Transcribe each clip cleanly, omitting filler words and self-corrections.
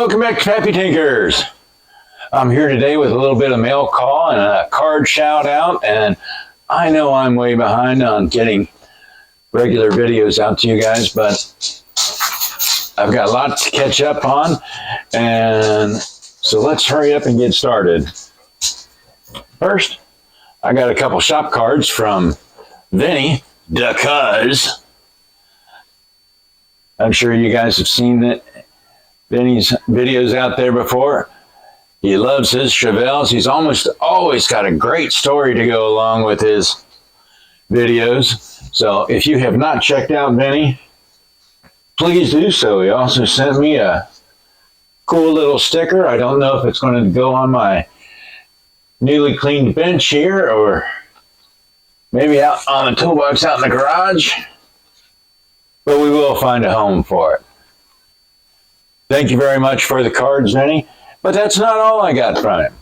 Welcome back to Pappy Tinkers. I'm here today with a little bit of mail call and a card shout out, and I know I'm way behind on getting regular videos out to you guys, but I've got a lot to catch up on, and so let's hurry up and get started. First, I got a couple shop cards from Vinny, the Cuz. I'm sure you guys have seen it. Vinny's videos out there before. He loves his Chevelles. He's almost always got a great story to go along with his videos. So if you have not checked out Vinny, please do so. He also sent me a cool little sticker. I don't know if it's going to go on my newly cleaned bench here or maybe out on the toolbox out in the garage, but we will find a home for it. Thank you very much for the cards, Vinny. But that's not all I got from him.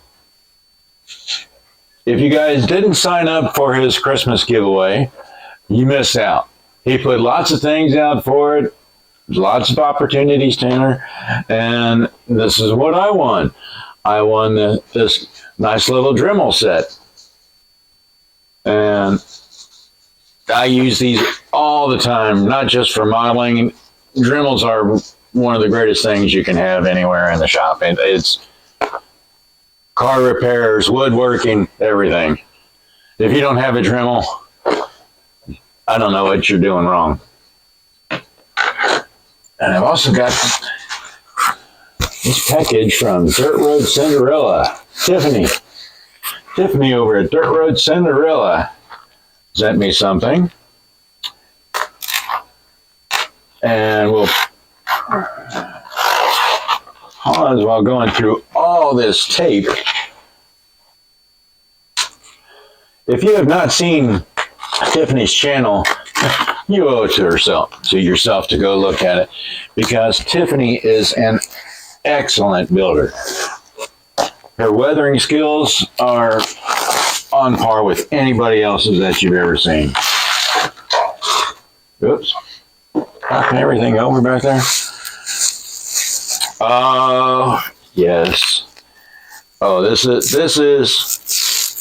If you guys didn't sign up for his Christmas giveaway, you missed out. He put lots of things out for it. There's lots of opportunities to enter. And this is what I won. I won this nice little Dremel set. And I use these all the time, not just for modeling. Dremels are one of the greatest things you can have anywhere in the shop. It's car repairs, woodworking, everything. If you don't have a Dremel, I don't know what you're doing wrong. And I've also got this package from Dirt Road Cinderella. Tiffany over at Dirt Road Cinderella sent me something. And we'll pause while going through all this tape. If you have not seen Tiffany's channel, you owe it to yourself to go look at it, because Tiffany is an excellent builder. Her weathering skills are on par with anybody else's that you've ever seen. Oops. Knocking everything over back there. Oh, yes. Oh, this is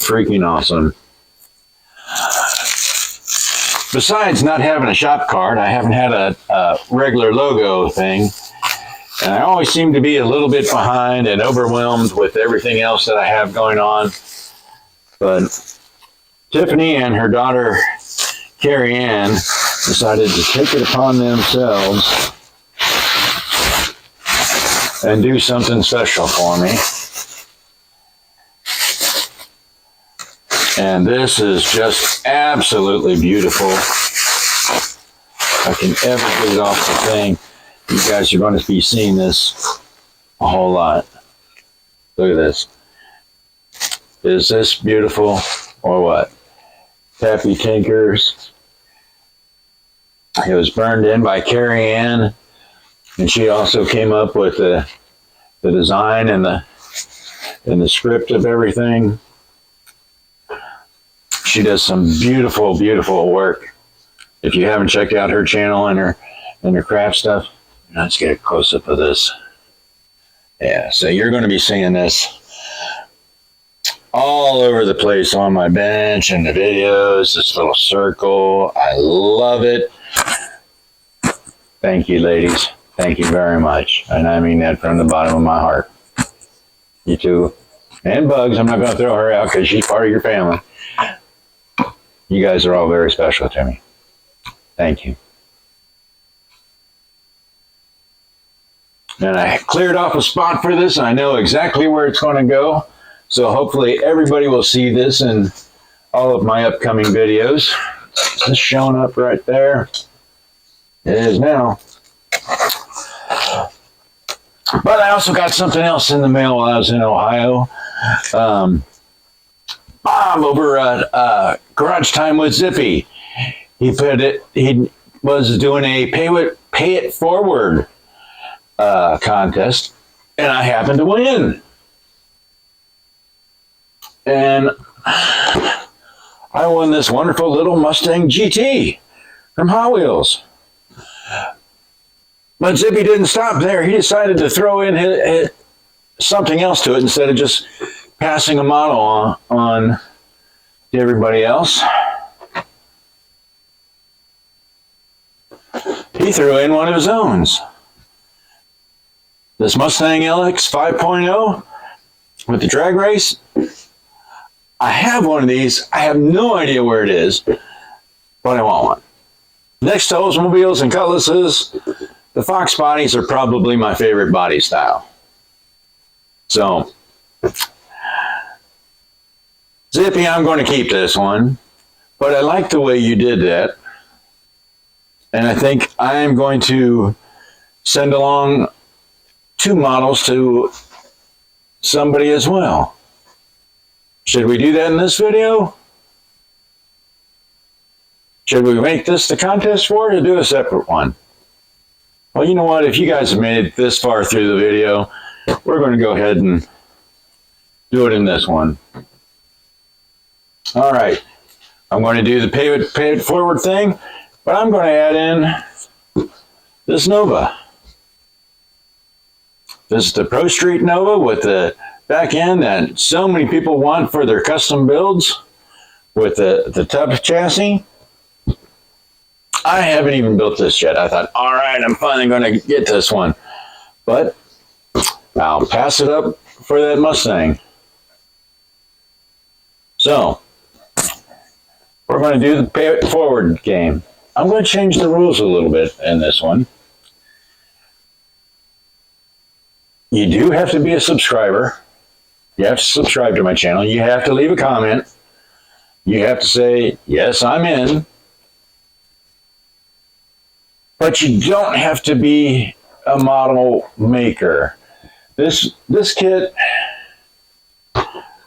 freaking awesome. Besides not having a shop card, I haven't had a regular logo thing. And I always seem to be a little bit behind and overwhelmed with everything else that I have going on. But Tiffany and her daughter, Carrie Ann, decided to take it upon themselves and do something special for me. And this is just absolutely beautiful. If I can ever get it off the thing, you guys are going to be seeing this a whole lot. Look at this. Is this beautiful or what? Pappy Tinkers. It was burned in by Carrie Ann, and she also came up with the design and the script of everything. She does some beautiful, beautiful work. If you haven't checked out her channel and her craft stuff, let's get a close up of this. Yeah, so you're going to be seeing this all over the place on my bench and the videos. This little circle, I love it. Thank you, ladies. Thank you very much. And I mean that from the bottom of my heart. You too. And Bugs, I'm not going to throw her out because she's part of your family. You guys are all very special to me. Thank you. And I cleared off a spot for this. I know exactly where it's going to go. So hopefully everybody will see this in all of my upcoming videos. Is this showing up right there? It is now. But I also got something else in the mail while I was in Ohio. Bob over at Garage Time with Zippy. He was doing a pay it forward contest, and I happened to win. And I won this wonderful little Mustang GT from Hot Wheels. But Zippy didn't stop there. He decided to throw in something else to it instead of just passing a model on to everybody else. He threw in one of his own. This Mustang LX 5.0 with the drag race. I have one of these. I have no idea where it is, but I want one. Next to Oldsmobiles and Cutlasses, the Fox bodies are probably my favorite body style. So, Zippy, I'm going to keep this one, but I like the way you did that. And I think I'm going to send along 2 models to somebody as well. Should we do that in this video? Should we make this the contest for it or do a separate one? Well, you know what? If you guys have made it this far through the video, we're going to go ahead and do it in this one. All right. I'm going to do the pay it forward thing, but I'm going to add in this Nova. This is the Pro Street Nova with the back end that so many people want for their custom builds with the tub chassis. I haven't even built this yet. I thought, all right, I'm finally going to get this one. But I'll pass it up for that Mustang. So, we're going to do the pay it forward game. I'm going to change the rules a little bit in this one. You do have to be a subscriber. You have to subscribe to my channel. You have to leave a comment. You have to say, yes, I'm in. But you don't have to be a model maker. This kit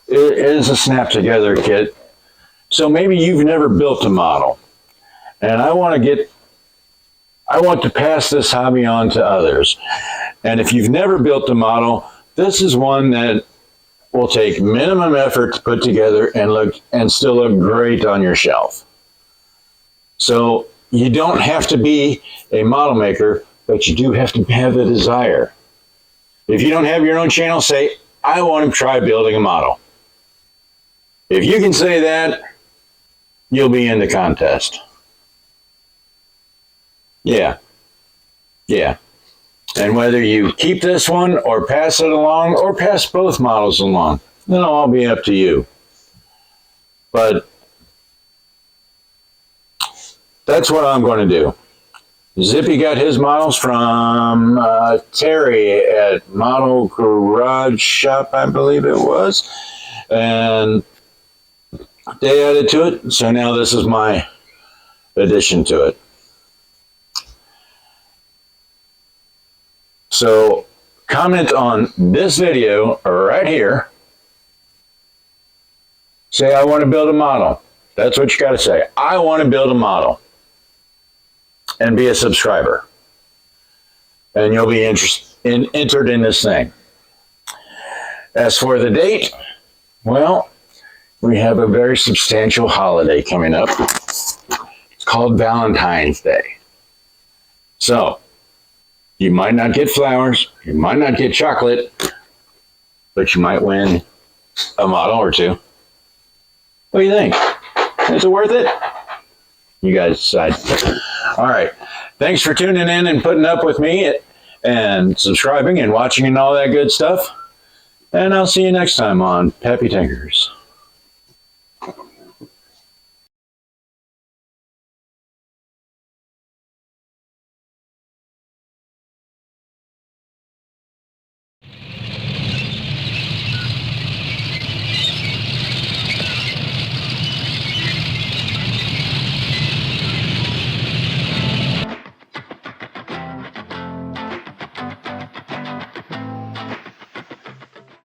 is a snap together kit. So maybe you've never built a model. And I want to pass this hobby on to others. And if you've never built a model, this is one that will take minimum effort to put together and still look great on your shelf. So you don't have to be a model maker, but you do have to have the desire. If you don't have your own channel, say, I want to try building a model. If you can say that, you'll be in the contest. Yeah. And whether you keep this one or pass it along or pass both models along, that'll all be up to you. But that's what I'm going to do. Zippy got his models from Terry at Model Garage Shop, I believe it was. And they added to it, so now this is my addition to it. So comment on this video right here. Say, I want to build a model. That's what you got to say. I want to build a model. And be a subscriber. And you'll be entered in this thing. As for the date, well, we have a very substantial holiday coming up. It's called Valentine's Day. So, you might not get flowers, you might not get chocolate, but you might win a model or two. What do you think? Is it worth it? You guys decide. All right. Thanks for tuning in and putting up with me and subscribing and watching and all that good stuff. And I'll see you next time on Pappy Tinkers.